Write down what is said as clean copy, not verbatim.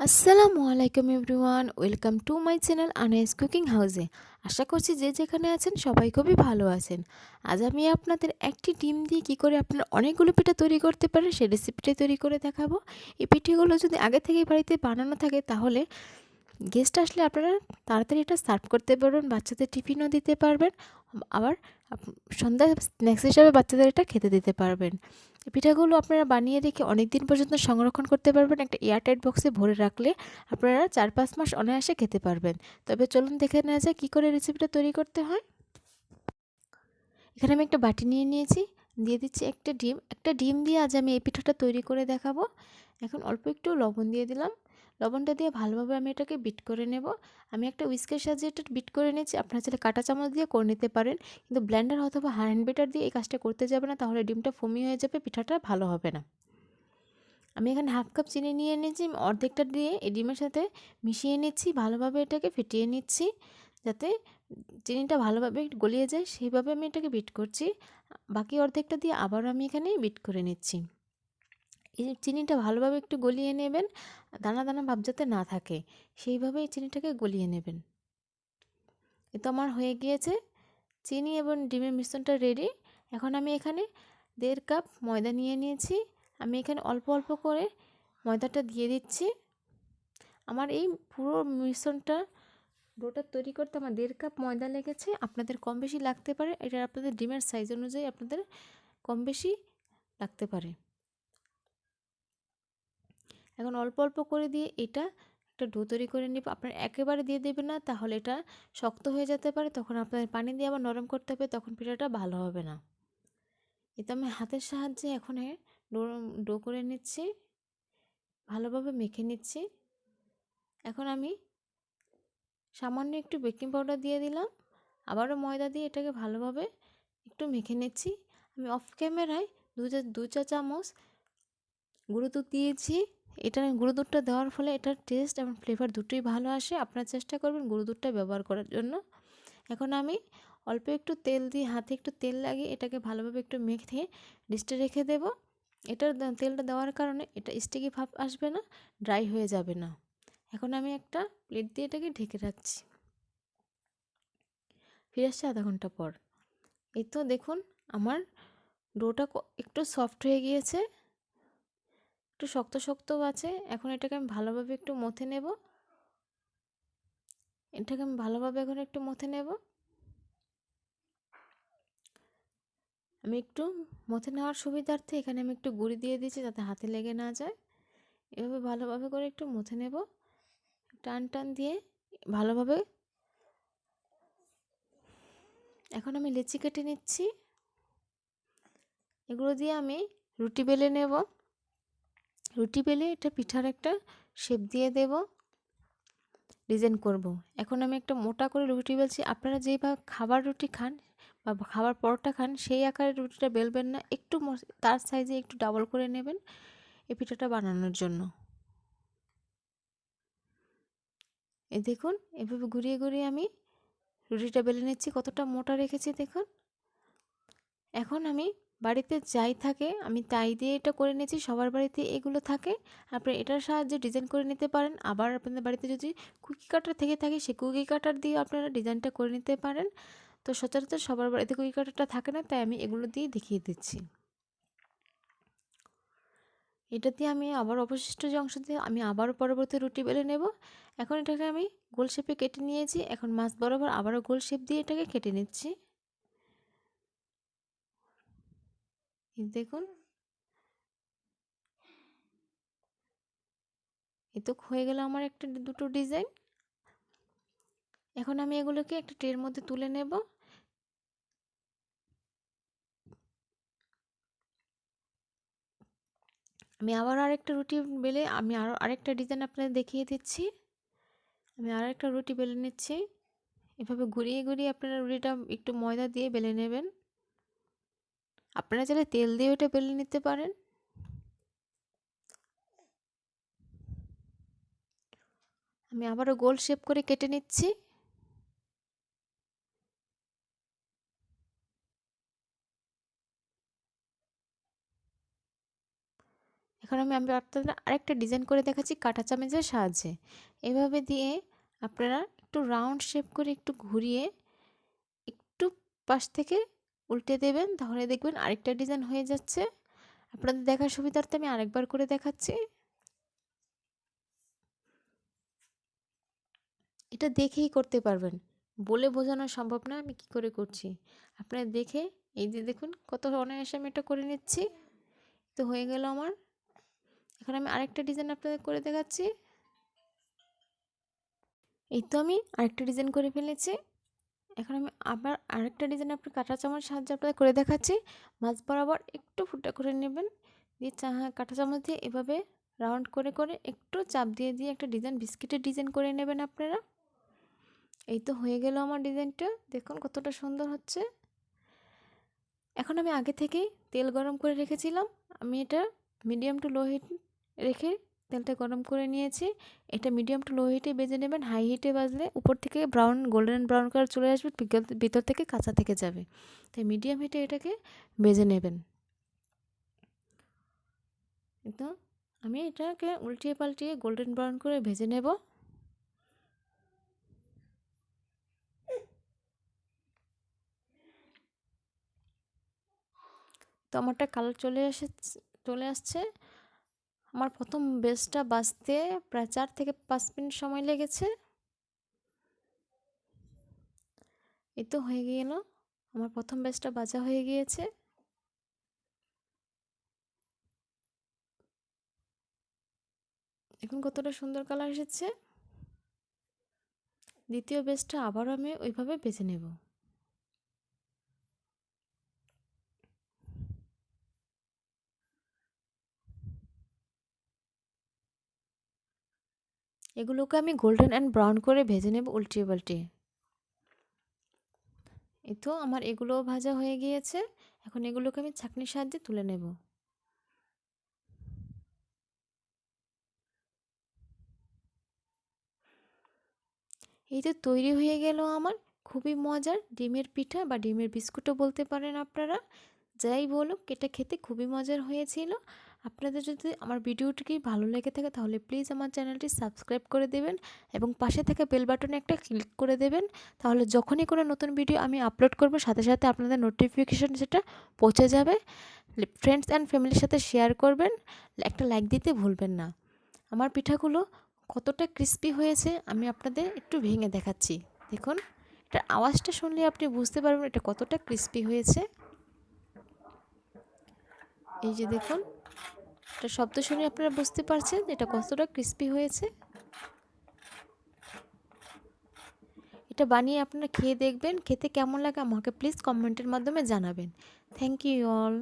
আসসালামু আলাইকুম everyone, welcome to my channel আনাইস কুকিং হাউসে। আশা করছি যে যেখানে আছেন সবাই খুবই ভালো আছেন। আজ আমি আপনাদের একটি ডিম দিয়ে কী করে আপনারা অনেকগুলো পিঠা তৈরি করতে পারেন সেই রেসিপিটাই তৈরি করে দেখাবো। এই পিঠেগুলো যদি আগে থেকেই বাড়িতে বানানো থাকে তাহলে গেস্ট আসলে আপনারা তাড়াতাড়ি এটা সার্ভ করতে পারবেন, বাচ্চাদের টিফিনও দিতে পারবেন, আবার সন্ধ্যা স্ন্যাক্স হিসাবে বাচ্চাদের এটা খেতে দিতে পারবেন। এই পিঠাগুলো আপনারা বানিয়ে রেখে অনেক দিন পর্যন্ত সংরক্ষণ করতে পারবেন। একটা এয়ারটাইট বক্সে ভরে রাখলে আপনারা 4-5 মাস অনায়াসে খেতে পারবেন। তবে চলুন দেখে নেওয়া যায় কী করে রেসিপিটা তৈরি করতে হয়। এখানে আমি একটা বাটি নিয়ে নিয়েছি, দিয়ে দিচ্ছি একটা ডিম দিয়ে আজ আমি এই পিঠাটা তৈরি করে দেখাবো। এখন অল্প একটু লবণ দিয়ে দিলাম। লবণটা দিয়ে ভালোভাবে আমি এটাকে বিট করে নেব। আমি একটা হুইস্কের সাহায্যে এটা বিট করে নিয়েছি। আপনারা চাইলে কাঁটা চামচ দিয়ে করে নিতে পারেন, কিন্তু ব্লেন্ডার অথবা হ্যান্ড বিটার দিয়ে এই কাজটা করতে যাবে না, তাহলে ডিমটা ফোমি হয়ে যাবে, পিঠাটা ভালো হবে না। আমি এখানে হাফ কাপ চিনি নিয়ে নিয়েছি, অর্ধেকটা দিয়ে এই ডিমের সাথে মিশিয়ে নিচ্ছি, ভালোভাবে এটাকে ফেটিয়ে নিচ্ছি যাতে চিনিটা ভালোভাবে গলিয়ে যায়, সেইভাবে আমি এটাকে বিট করছি। বাকি অর্ধেকটা দিয়ে আবারও আমি এখানে বিট করে নিচ্ছি। এই চিনিটা ভালোভাবে একটু গলিয়ে নেবেন, দানা দানা ভাব যাতে না থাকে সেইভাবে এই চিনিটাকে গলিয়ে নেবেন। এ তো আমার হয়ে গিয়েছে, চিনি এবং ডিমের মিশ্রণটা রেডি। এখন আমি এখানে 1.5 কাপ ময়দা নিয়ে নিয়েছি। আমি এখানে অল্প অল্প করে ময়দাটা দিয়ে দিচ্ছি। আমার এই পুরো মিশ্রণটা ডোটা তৈরি করতে আমার 1.5 কাপ ময়দা লেগেছে। আপনাদের কম বেশি লাগতে পারে, এটা আপনাদের ডিমের সাইজ অনুযায়ী আপনাদের কম বেশি লাগতে পারে। এখন অল্প অল্প করে দিয়ে এটা একটা ডো তৈরি করে নিব। আপনারা একেবারে দিয়ে দেবেন না, তাহলে এটা শক্ত হয়ে যেতে পারে, তখন আপনাদের পানি দিয়ে আবার নরম করতে হবে, তখন পিঠাটা ভালো হবে না। এটা আমি হাতের সাহায্যে এখন ডো ডো করে নিচ্ছি, ভালোভাবে মেখে নিচ্ছি। এখন আমি সামান্য একটু বেকিং পাউডার দিয়ে দিলাম, আবারও ময়দা দিয়ে এটাকে ভালোভাবে একটু মেখে নিচ্ছি। আমি অফ ক্যামেরায় দু চা চামচ গুঁড়ো দুধ দিয়েছি। এটা গুঁড়ো দুধটা দেওয়ার ফলে এটার টেস্ট এবং ফ্লেভার দুটোই ভালো আসে। আপনারা চেষ্টা করবেন গুঁড়ো দুধটা ব্যবহার করার জন্য। এখন আমি অল্প একটু তেল দিয়ে হাতে একটু তেল লাগিয়ে এটাকে ভালোভাবে একটু মেখে রেস্টে রেখে দেব। এটার তেলটা দেওয়ার কারণে এটা স্টিকি ভাব আসবে না, ড্রাই হয়ে যাবে না। এখন আমি একটা প্লেট দিয়ে এটাকে ঢেকে রাখছি। ফিরে আসছি আধা ঘন্টা পর। এই তো দেখুন আমার ডোটা একটু সফট হয়ে গিয়েছে, একটু শক্ত শক্তও আছে। এখন এটাকে আমি ভালোভাবে একটু মথে নেব। এটাকে আমি ভালোভাবে এখন একটু মথে নেব। আমি একটু মথে নেওয়ার সুবিধার্থে এখানে আমি একটু গুঁড়ি দিয়ে দিয়েছি যাতে হাতে লেগে না যায়। এভাবে ভালোভাবে করে একটু মথে নেব, টান টান দিয়ে ভালোভাবে। এখন আমি লেচি কেটে নিচ্ছি, এগুলো দিয়ে আমি রুটি বেলে নেব। রুটি বেলে এটা পিঠার একটা শেপ দিয়ে দেব, ডিজাইন করব। এখন আমি একটা মোটা করে রুটি বেলছি। আপনারা যেইভাবে খাবার রুটি খান বা খাবার পরোটা খান সেই আকারের রুটিটা বেলবেন না, একটু তার সাইজে একটু ডাবল করে নেবেন এই পিঠাটা বানানোর জন্য। এই দেখুন এভাবে ঘুরিয়ে ঘুরিয়ে আমি রুটিটা বেলে নিচ্ছি, কতটা মোটা রেখেছি দেখুন। এখন আমি বাড়িতে যাই থাকে আমি তাই দিয়ে এটা করে নিয়েছি, সবার বাড়িতে এগুলো থাকে। আপনি এটার সাহায্যে ডিজাইন করে নিতে পারেন। আবার আপনাদের বাড়িতে যদি কুকি কাটার থেকে থাকে সেই কুকি কাটার দিয়ে আপনারা ডিজাইনটা করে নিতে পারেন। তো সচরাচর সবার বাড়িতে কুকি কাটারটা থাকে না, তাই আমি এগুলো দিয়ে দেখিয়ে দিচ্ছি। এটা দিয়ে আমি আবার অবশিষ্ট যে অংশ দিয়ে আমি আবারও পরবর্তী রুটি বেলে নেব। এখন এটাকে আমি গোল শেপে কেটে নিয়েছি, এখন মাছ বরাবর আবারও গোল শেপ দিয়ে এটাকে কেটে নিচ্ছি। দেখুন এই তো হয়ে গেল আমার একটা দুটো ডিজাইন। এখন আমি এগুলোকে একটা ট্রের মধ্যে তুলে নেব। আমি আবার আরেকটা রুটি বেলে আমি আরেকটা ডিজাইন আপনাদের দেখিয়ে দিচ্ছি। আমি আরেকটা রুটি বেলে নিচ্ছি, এভাবে ঘুরিয়ে ঘুরিয়ে আপনারা রুটিটা একটু ময়দা দিয়ে বেলে নেবেন। আপনারা চাইলে তেল দিয়ে ওটা বেলে নিতে পারেন। আমি আবারও গোল শেপ করে কেটে নিচ্ছি। এখন আমি আপনাদের আরেকটা ডিজাইন করে দেখাচ্ছি কাঁটা চামচের সাহায্যে। এভাবে দিয়ে আপনারা একটু রাউন্ড শেপ করে একটু ঘুরিয়ে একটু পাশ থেকে উল্টে দেবেন, তাহলে দেখবেন আরেকটা ডিজাইন হয়ে যাচ্ছে। আপনাদের দেখার সুবিধার্থে আমি আরেকবার করে দেখাচ্ছি। এটা দেখেই করতে পারবেন, বলে বোঝানো সম্ভব না আমি কি করে করছি। আপনারা দেখে এই যে দেখুন কত অনায়াসে আমি এটা করে নিচ্ছি। তো হয়ে গেল আমার। এখন আমি আরেকটা ডিজাইন আপনাদের করে দেখাচ্ছি। এই তো আমি আরেকটা ডিজাইন করে ফেলেছি। এখন আমি আবার আরেকটা ডিজাইন আপনার কাঁটা চামচ সাহায্যে আপনাদের করে দেখাচ্ছি। মাঝ বরাবর একটু ফুটা করে নেবেন, দিয়ে কাঁটা চামচ দিয়ে এভাবে রাউন্ড করে করে একটু চাপ দিয়ে দিয়ে একটা ডিজাইন বিস্কিটের ডিজাইন করে নেবেন আপনারা। এই তো হয়ে গেল আমার ডিজাইনটা, দেখুন কতটা সুন্দর হচ্ছে। এখন আমি আগে থেকেই তেল গরম করে রেখেছিলাম, আমি এটা মিডিয়াম টু লো হিট রেখে তেলটা গরম করে নিয়েছি। এটা মিডিয়াম টু লো হিটে ভেজে নেবেন, হাই হিটে ভাজলে উপর থেকে ব্রাউন গোল্ডেন ব্রাউন কালার চলে আসবে, ভিতর থেকে কাঁচা থেকে যাবে। তাই মিডিয়াম হিটে এটাকে ভেজে নেবেন। তো আমি এটাকে উল্টিয়ে পাল্টিয়ে গোল্ডেন ব্রাউন করে ভেজে নেব। তো আমারটা কালার চলে আসছে। আমার প্রথম বেসটা বাজতে প্রায় 4 থেকে 5 মিনিট সময় লেগেছে। এই তো হয়ে গেল, আমার প্রথম বেসটা ভাজা হয়ে গিয়েছে। এখন কতটা সুন্দর কালার এসেছে। দ্বিতীয় বেসটা আবারও আমি ওইভাবে ভেজে নেব। এগুলোকে আমি গোল্ডেন অ্যান্ড ব্রাউন করে ভেজে নেব উল্টিয়ে পাল্টিয়ে। এই তো আমার এগুলোও ভাজা হয়ে গিয়েছে। এখন এগুলোকে আমি ছাঁকনির সাহায্যে তুলে নেব। এই তো তৈরি হয়ে গেল আমার খুবই মজার ডিমের পিঠা বা ডিমের বিস্কুটও বলতে পারেন আপনারা। যাই বলুক, এটা খেতে খুবই মজার হয়েছিল। আপনাদের যদি আমার ভিডিওটি ভালো লেগে থাকে তাহলে প্লিজ আমার চ্যানেলটি সাবস্ক্রাইব করে দেবেন এবং পাশে থাকা বেল বাটনে একটা ক্লিক করে দেবেন। তাহলে যখনই কোনো নতুন ভিডিও আমি আপলোড করব সাথে সাথে আপনাদের নোটিফিকেশন সেটা পৌঁছে যাবে। ফ্রেন্ডস অ্যান্ড ফ্যামিলির সাথে শেয়ার করবেন, একটা লাইক দিতে ভুলবেন না। আমার পিঠাগুলো কতটা ক্রিস্পি হয়েছে আমি আপনাদের একটু ভেঙে দেখাচ্ছি। দেখুন, এটার আওয়াজটা শুনলে আপনি বুঝতে পারবেন এটা কতটা ক্রিস্পি হয়েছে। এই যে দেখুন, এটা শব্দ শুনে আপনারা বুঝতে পারছেন এটা কতটা ক্রিস্পি হয়েছে। এটা বানিয়ে আপনারা খেয়ে দেখবেন, খেতে কেমন লাগে আমাকে প্লিজ কমেন্টের মাধ্যমে জানাবেন। Thank you all.